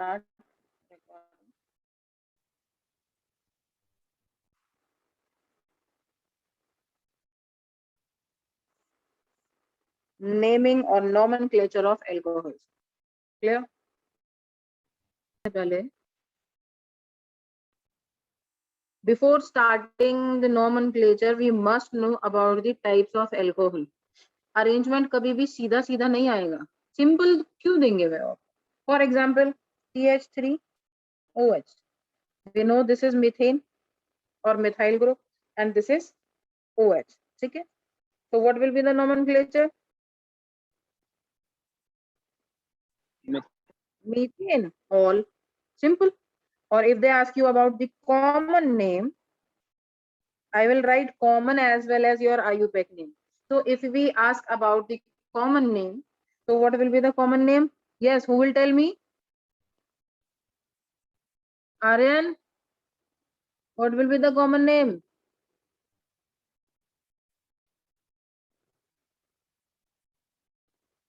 start recording. Naming or nomenclature of alcohols. Clear? Before starting the nomenclature, we must know about the types of alcohol. Arrangement कभी भी सीधा सीधा नहीं आएगा. Simple क्यों देंगे वे आप? For example, CH3OH. We know this is methane or methyl group, and this is OH. ठीक है? So what will be the nomenclature? Methane, all. Simple. Or if they ask you about the common name, I will write common as well as your IUPAC name. So if we ask about the common name, so what will be the common name? Yes, who will tell me? Aryan, what will be the common name?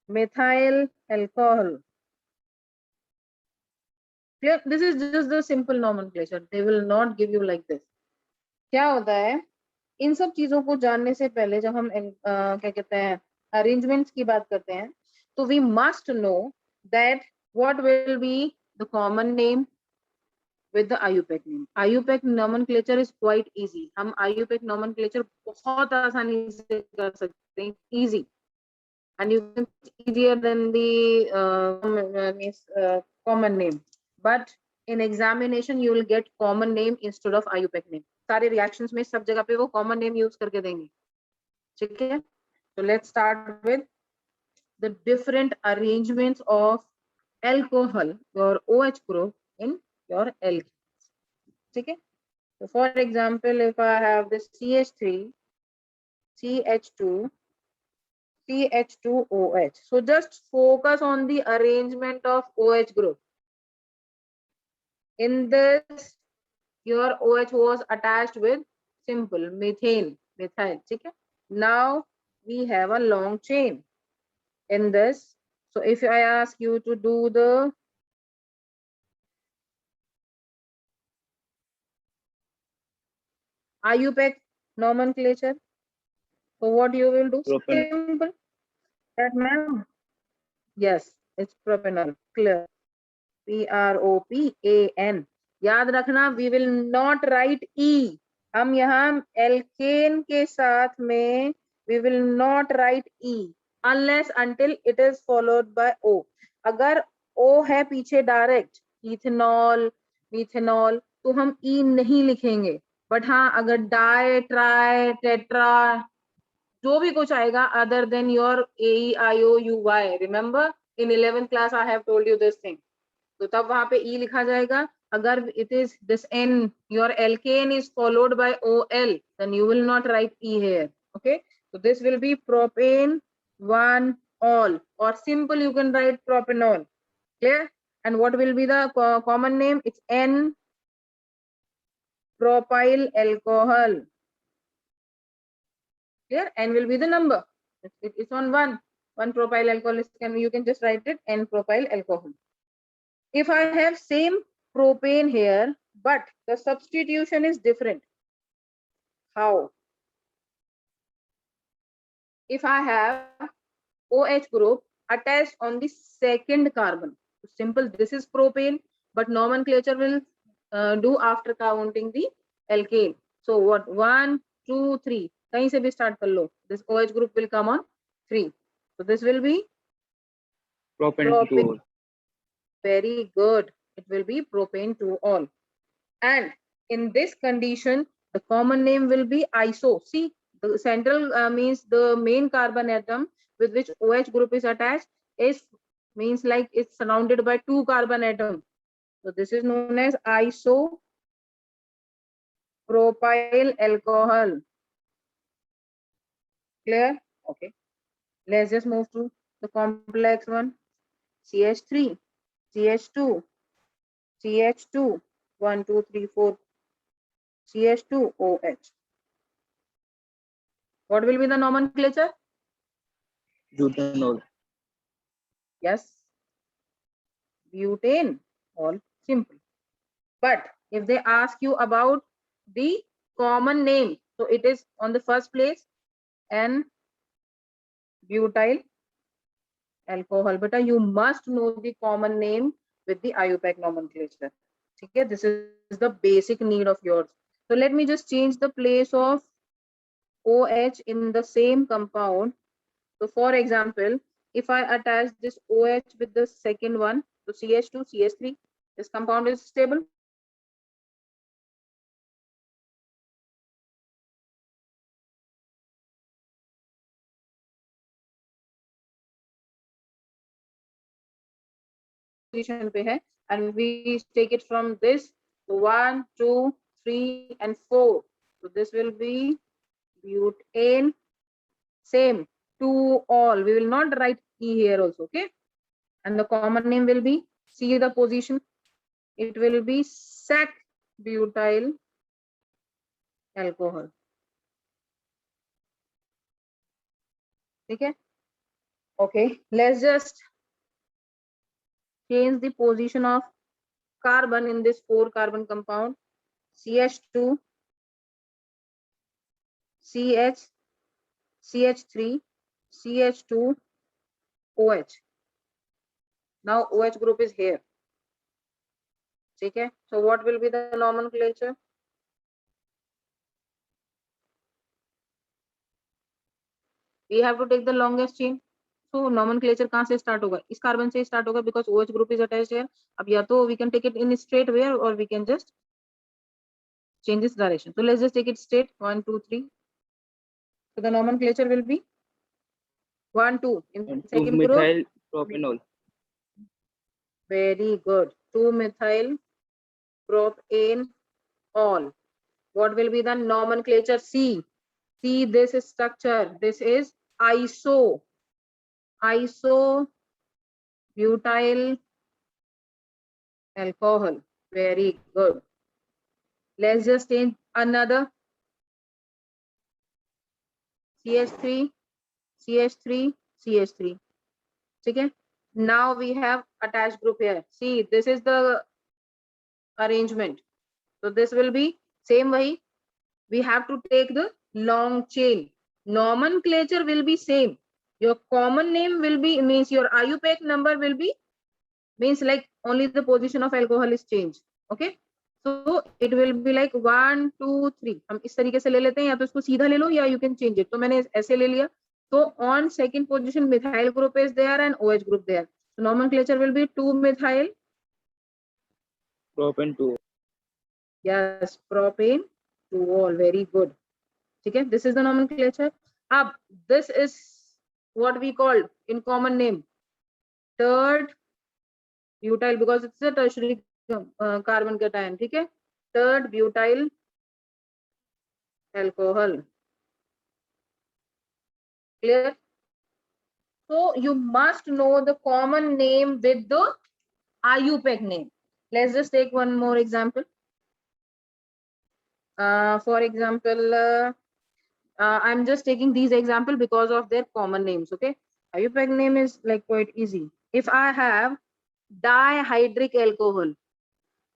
Methyl alcohol. Clear? This is just the simple nomenclature. They will not give you like this. क्या होता है, इन सब चीजों को जानने से पहले जब हम क्या कहते हैं अरेंजमेंट्स की बात करते हैं, तो we must know that what will be the common name with the IUPAC name. IUPAC nomenclature is quite easy. हम IUPAC nomenclature बहुत आसानी से कर सकते हैं, easy, and you can easier than the common name. But in examination you will get common name instead of IUPAC name. सारे reactions में सब जगह पे वो common name use करके देंगे. ठीक है? So let's start with the different arrangements of alcohol, your OH group in your alkenes. ठीक है? So for example, if I have this CH3, CH2, CH2OH. So just focus on the arrangement of OH group. In this, your OH was attached with simple methane, methyl. Okay? Now we have a long chain in this. So if I ask you to do the IUPAC nomenclature, so what you will do? Simple. That ma'am. Yes, it's propanol. Clear. PROPAN. याद रखना, we will not write E. हम यहाँ alkene के साथ में we will not write E unless until it is followed by O. अगर O है पीछे डायरेक्ट, इथेनॉल, मिथेनॉल, तो हम E नहीं लिखेंगे. बट हाँ, अगर डाई, ट्राई, टेट्रा, जो भी कुछ आएगा other than your AEIOUY. Remember in 11th class I have told you this thing. तो तब वहां पे E लिखा जाएगा. अगर it is this N, your alkane is followed by OL, then you will not write E here. Okay, so this will be propane 1 all, or simple you can write propanol. Clear? And what will be the common name? It's N propyl alcohol. Clear? N will be the number. It's on 1 propyl alcohol. You can just write it N propyl alcohol. If I have same propane here, but the substitution is different. How? If I have OH group attached on the second carbon, simple, this is propane, but nomenclature will do after counting the alkane. So what? 1, 2, 3. कहीं से भी start कर लो. This OH group will come on 3. So this will be propane 2. Very good. It will be propane 2 all. And in this condition, the common name will be iso. See, the central means the main carbon atom with which OH group is attached is means like it's surrounded by 2 carbon atoms. So this is known as isopropyl alcohol. Clear? Okay. Let's just move to the complex one. CH3, CH2, CH2, 1, 2, 3, 4. CH2OH. What will be the nomenclature? Butanol. Yes. Butane. all simple. But if they ask you about the common name, so it is on the first place N-butyl alcohol. Beta, you must know the common name with the IUPAC nomenclature. Okay, this is the basic need of yours. So let me just change the place of OH in the same compound. So for example, if I attach this OH with the second one, so CH2, CH3, this compound is stable. Position पे है, and we take it from this 1, 2, 3, and 4. So this will be butane, same to all. We will not write E here also, okay? And the common name will be, see the position, it will be sec butyl alcohol. Okay, okay, let's just change the position of carbon in this 4 carbon compound. CH2, CH, CH3, CH2, OH. Now OH group is here. Okay, so what will be the nomenclature? We have to take the longest chain. So nomenclature कहाँ से start होगा? इस carbon से start होगा because OH group is attached here. अब या तो we can take it in straight way or we can just change this direction. So let's just take it straight. 1, 2, 3. So the nomenclature will be 1, 2 in second group. 2-methyl propanol. Very good. 2-methyl propane all. What will be the nomenclature? C. See this structure. This is iso butyl alcohol. Very good. Let's just change another. CH3, CH3, CH3. Okay. Now we have attached group here. See, this is the arrangement. So this will be same way. We have to take the long chain. Nomenclature will be same. Your common name will be, means your IUPAC number will be, means like only the position of alcohol is changed. Okay, so it will be like 1, 2, 3. हम इस तरीके से ले लेते हैं, या तो इसको सीधा ले लो या you can change it. तो मैंने ऐसे ले लिया. So on second position methyl group is there and OH group there. So nomenclature will be 2-methyl Propane 2. Yes, propane 2-ol. Very good. Okay, this is the nomenclature. Ab, this is what we call in common name third butyl, because it's a tertiary carbon cation. Okay, third butyl alcohol. Clear? So you must know the common name with the IUPAC name. Let's just take one more example. For example, I'm just taking these example because of their common names. Okay, IUPAC name is like quite easy. If I have dihydric alcohol,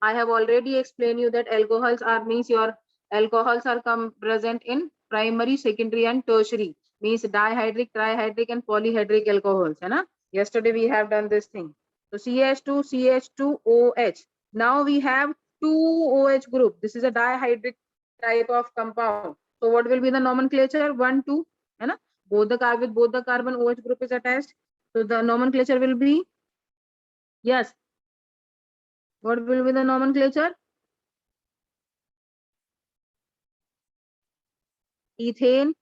I have already explained you that alcohols are, means your alcohols are present in primary, secondary, and tertiary. Means dihydric, trihydric, and polyhydric alcohols. है ना? Yesterday we have done this thing. So CH2, CH2OH. Now we have 2 OH group. This is a dihydric type of compound. So what will be the nomenclature? 1, 2. है ना? Both the carbon, both the carbon OH group is attached. So the nomenclature will be, yes. What will be the nomenclature? Ethane,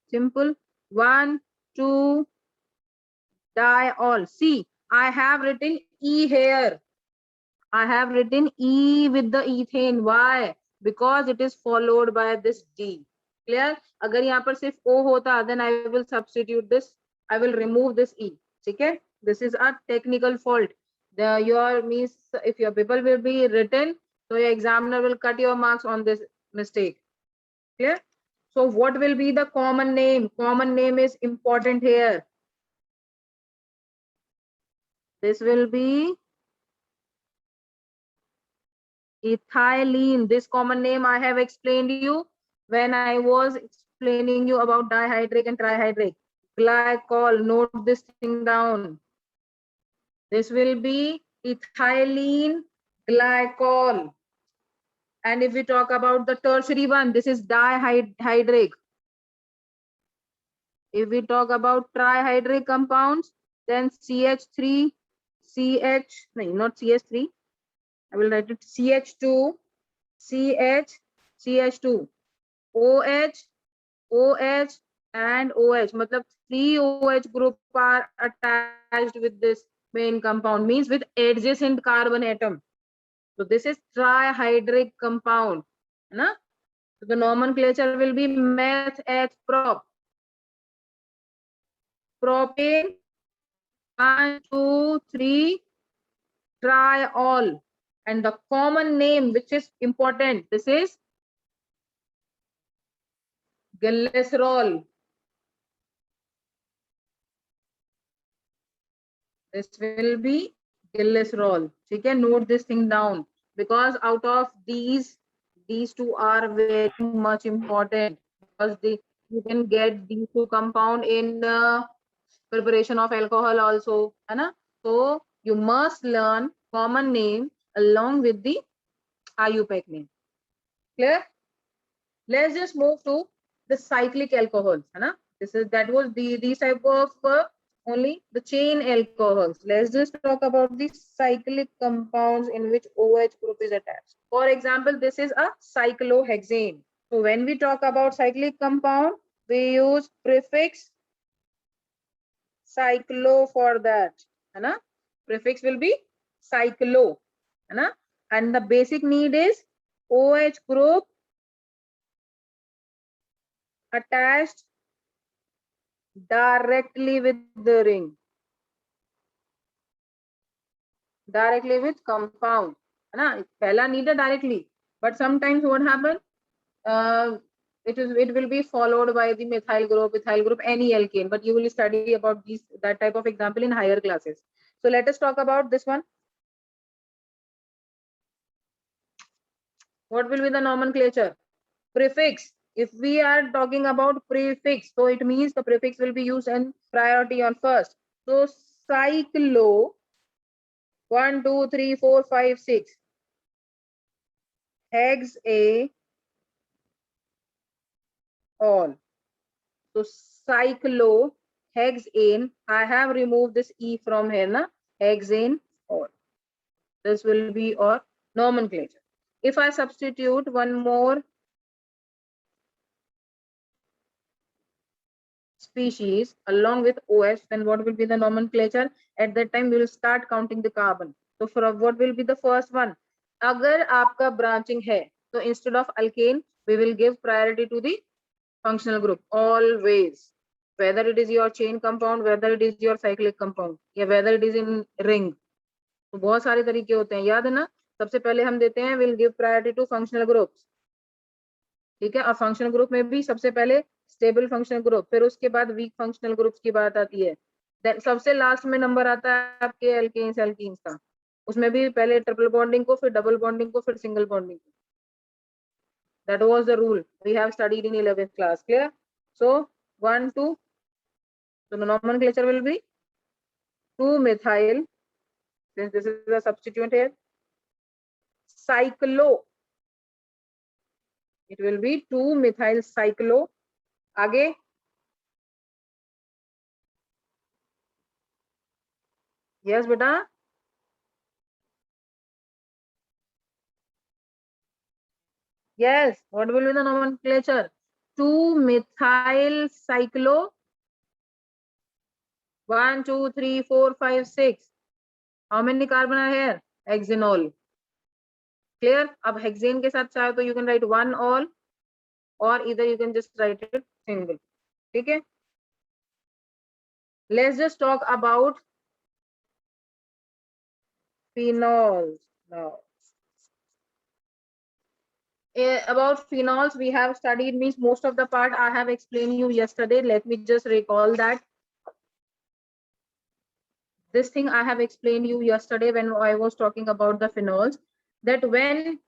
simple. 1, 2, diol. See, I have written E here. I have written E with the ethane. Why? Because it is followed by this D. Clear? अगर यहाँ पर सिर्फ O होता, then I will substitute this. I will remove this E. Okay? This is a technical fault. Your means if your paper will be written, so your examiner will cut your marks on this mistake. Clear? So what will be the common name? Common name is important here. This will be ethylene. This common name I have explained you when I was explaining you about dihydric and trihydrate. Glycol, note this thing down. This will be ethylene glycol. And if we talk about the tertiary one, this is dihydric. If we talk about trihydric compounds, then CH3, CH, no, not CH3. I will write it CH2, CH, CH2, OH, OH, and OH. Matlab 3 OH group are attached with this main compound, means with adjacent carbon atom. So this is trihydric compound. Na? So the nomenclature will be meth, eth, prop. Propane, 1, 2, 3, triol. And the common name, which is important, this is glycerol. This will be glycerol. Okay, note this thing down, because out of these two are very much important, because you can get these two compound in preparation of alcohol also, है ना? So you must learn common name along with the IUPAC name. Clear? Let's just move to the cyclic alcohols, है ना? That was these type of only the chain alcohols. Let's just talk about the cyclic compounds in which OH group is attached. For example, this is a cyclohexane. So when we talk about cyclic compound, we use prefix cyclo for that, है ना? Prefix will be cyclo, है ना? And the basic need is OH group attached directly with the ring, directly with compound, है ना? पहला needed directly, but sometimes what happen? It will be followed by the methyl group, any alkane, but you will study about that type of example in higher classes. So let us talk about this one. What will be the nomenclature? Prefix. If we are talking about prefix, so it means the prefix will be used in priority on first. So cyclo 1, 2, 3, 4, 5, 6. Hex A all. So cyclo hexane. I have removed this E from here, na? Hexane all. This will be our nomenclature. If I substitute one more species along with OH, then what will be the nomenclature? At that time, we will start counting the carbon. So for what will be the first one? Agar आपका branching है, so instead of alkane, we will give priority to the functional group always. Whether it is your chain compound, whether it is your cyclic compound, या whether it is in ring. तो बहुत सारे तरीके होते हैं, याद है ना? सबसे पहले हम देते हैं will give priority to functional groups. ठीक है, और फंक्शनल ग्रुप में भी सबसे पहले स्टेबल फंक्शनल ग्रुप, फिर उसके बाद वीक फंक्शनल ग्रुप्स की बात आती है, देन सबसे लास्ट में नंबर आता है आपके एल्केन्स एल्कीन्स का, उसमें भी पहले ट्रिपल बॉन्डिंग को, फिर डबल बॉन्डिंग को, फिर सिंगल बॉन्डिंग को. That was the rule we have studied in 11th class. Clear? So 1 2, so the nomenclature will be 2-methyl, since this is a substituent here, cyclo, it will be 2-methyl cyclo. आगे yes बेटा, yes, what will be the nomenclature? 2-methyl cyclo 1 2 3 4 5 6. How many carbon are here? Hexanol. Clear? अब hexane के साथ चाहे तो you can write 1 all, or either you can just write it single. ठीक है? Let's just talk about phenols now. About phenols we have studied, means most of the part I have explained you yesterday. Let me just recall that. This thing I have explained you yesterday when I was talking about the phenols, that when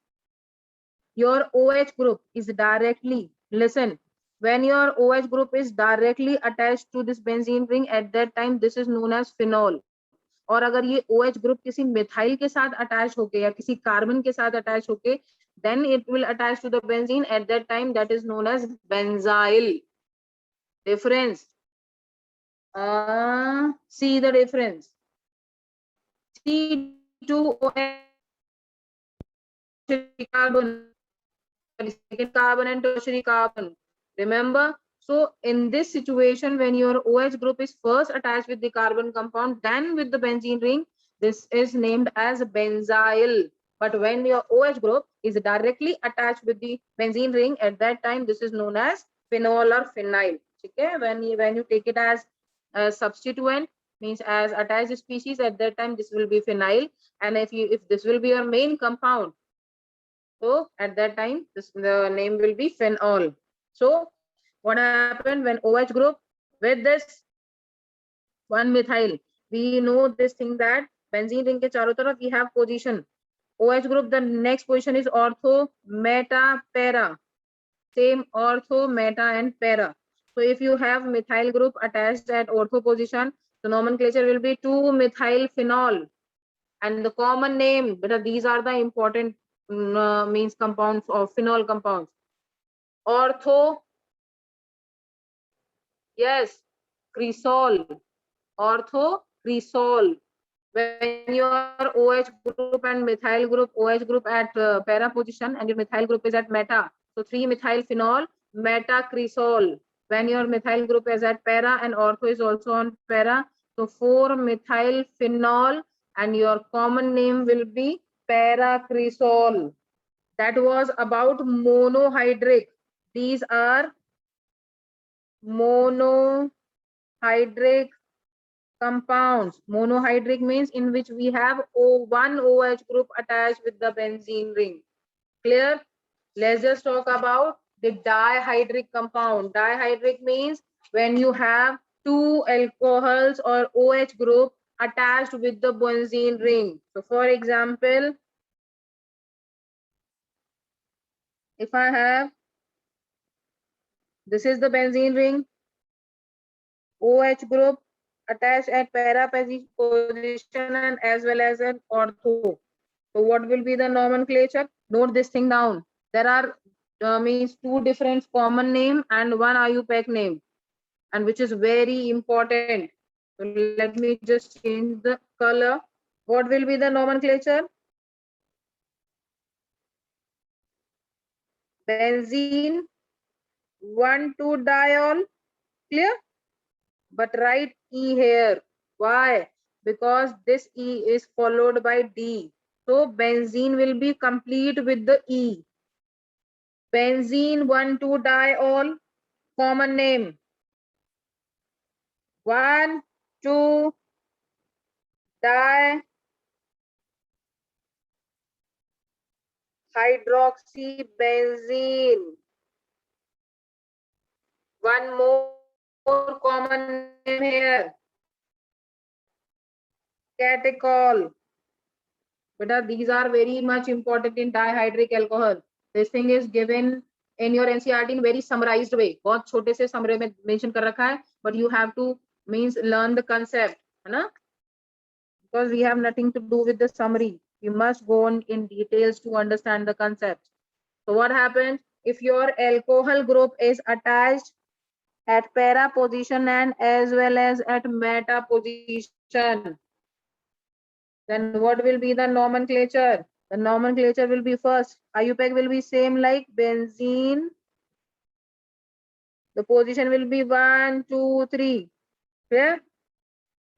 your OH group is directly, listen, when your OH group is directly attached to this benzene ring, at that time this is known as phenol. और अगर ये OH group किसी methyl के साथ attach होके या किसी carbon के साथ अटैच होके, then it will attach to the benzene, at that time that is known as benzyl. Difference. See the difference. C2OH carbon, second carbon and tertiary carbon. Remember? So in this situation, when your OH group is first attached with the carbon compound, then with the benzene ring, this is named as benzyl. But when your OH group is directly attached with the benzene ring, at that time this is known as phenol or phenyl. Okay? When you take it as a substituent, means as attached species, at that time this will be phenyl. And if this will be your main compound, so at that time the name will be phenol. So what happened when OH group with this one methyl, we know this thing that benzene ring ke charo taraf we have position. OH group, the next position is ortho, meta, para. Same ortho, meta and para. So if you have methyl group attached at ortho position, the nomenclature will be 2-methyl phenol. And the common name, but these are the important means compounds of phenol compounds. Ortho, yes, cresol. Ortho, cresol. When your OH group and methyl group, OH group at para position and your methyl group is at meta. So 3-methyl phenol, metacresol. When your methyl group is at para and ortho is also on para, so 4-methyl phenol and your common name will be paracresol. That was about monohydric. These are monohydric compounds. Monohydric means in which we have one OH group attached with the benzene ring. Clear? Let's just talk about the dihydric compound. Dihydric means when you have two alcohols or OH group attached with the benzene ring. So for example, if I have, this is the benzene ring, OH group attached at para position and as well as an ortho. So what will be the nomenclature? Note this thing down. There are means two different common name and one IUPAC name, and which is very important. So let me just change the color. What will be the nomenclature? Benzene 1,2-diol. Clear? But write E here. Why? Because this E is followed by D. So benzene will be complete with the E. Benzene 1,2-diol. Common name 1,2-dihydroxybenzene. One more common name here, catechol. But these are very much important in dihydric alcohol. This thing is given in your NCERT in very summarized way. बहुत छोटे से summary में mention कर रखा है, but you have to means learn the concept, है ना? Because we have nothing to do with the summary. You must go on in details to understand the concept. So what happens if your alcohol group is attached at para position and as well as at meta position? Then what will be the nomenclature? The nomenclature will be first. IUPAC will be same like benzene. The position will be 1, 2, 3. Clear?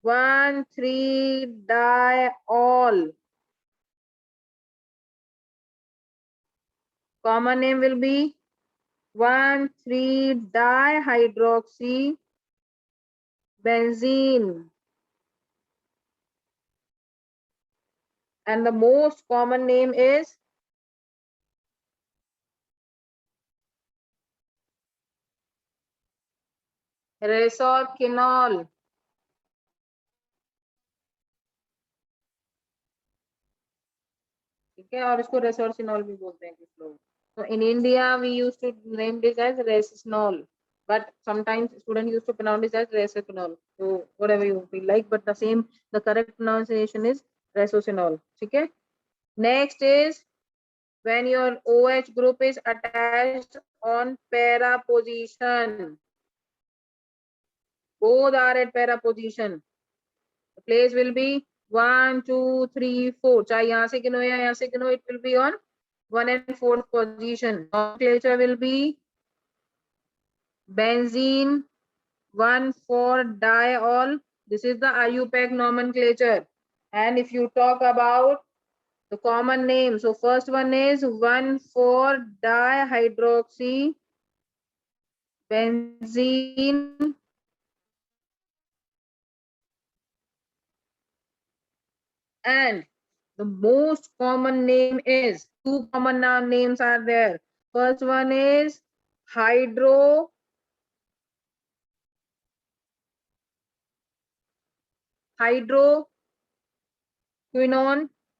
1,3-diol. Common name will be 1,3-dihydroxybenzene. And the most common name is resorcinol. ठीक है, और इसको रेसोर्सिनॉल भी बोलते हैं कुछ लोग. in India, we used to name this as resinol, but sometimes students used to pronounce this as resinol. So whatever you feel like, but the correct pronunciation is resocinol. Okay. Next is when your OH group is attached on para position. Both are at para position. The place will be 1, 2, 3, 4. चाहे यहाँ से गिनो या यहाँ से गिनो, it will be on 1 and 4th position. Nomenclature will be benzene 1,4-diol. This is the IUPAC nomenclature. And if you talk about the common name, so first one is 1,4-dihydroxy benzene. And the most common name is, two common names are there. First one is hydroquinone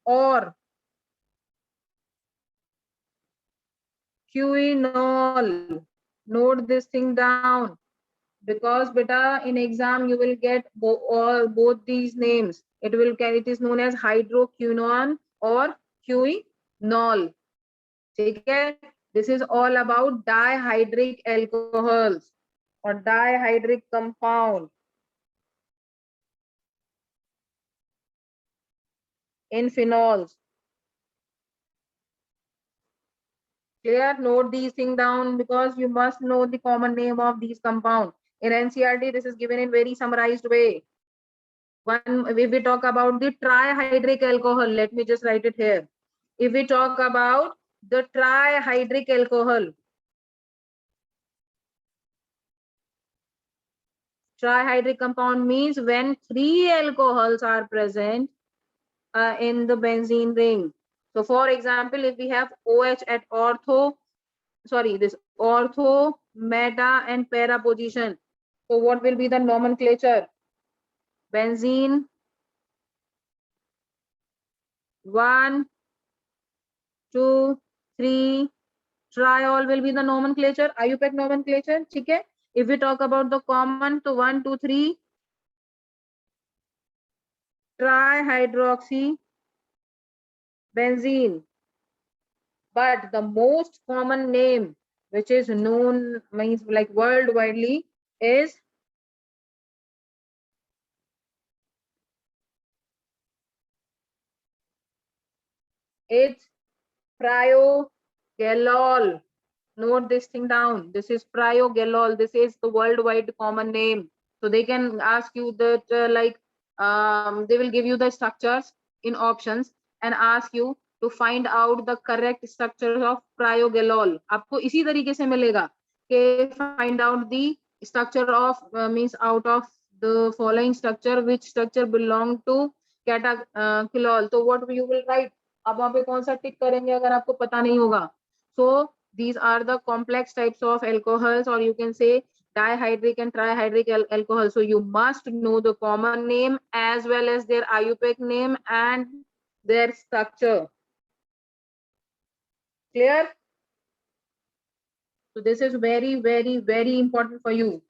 or quinol. Note this thing down, because beta in exam you will get both these names. It is known as hydroquinone or quinol. Okay, this is all about dihydric alcohols or dihydric compound in phenols. Clear? Note these things down because you must know the common name of these compounds. In NCERT, this is given in very summarized way. If we talk about the trihydric alcohol, let me just write it here. If we talk about the trihydric alcohol, trihydric compound means when 3 alcohols are present in the benzene ring. So for example, if we have OH at this ortho, meta and para position. So what will be the nomenclature? Benzene 1, 2, 3, triol will be the nomenclature, IUPAC nomenclature. Okay. If we talk about the common, so 1, 2, 3, trihydroxy benzene. But the most common name, which is known, means like worldwidely, is it's priogalol. Note this thing down. This is priogalol. This is the worldwide common name. So they can ask you that they will give you the structures in options and ask you to find out the correct structure of priogalol. आपको इसी तरीके से मिलेगा कि find out the structure of means out of the following structure, which structure belong to catechol. So what you will write? आप वहाँ पे कौन सा टिक करेंगे अगर आपको पता नहीं होगा? So these are the complex types of alcohols, or you can say dihydric and trihydric alcohol. So you must know the common name as well as their IUPAC name and their structure. Clear? So this is very, very, very important for you.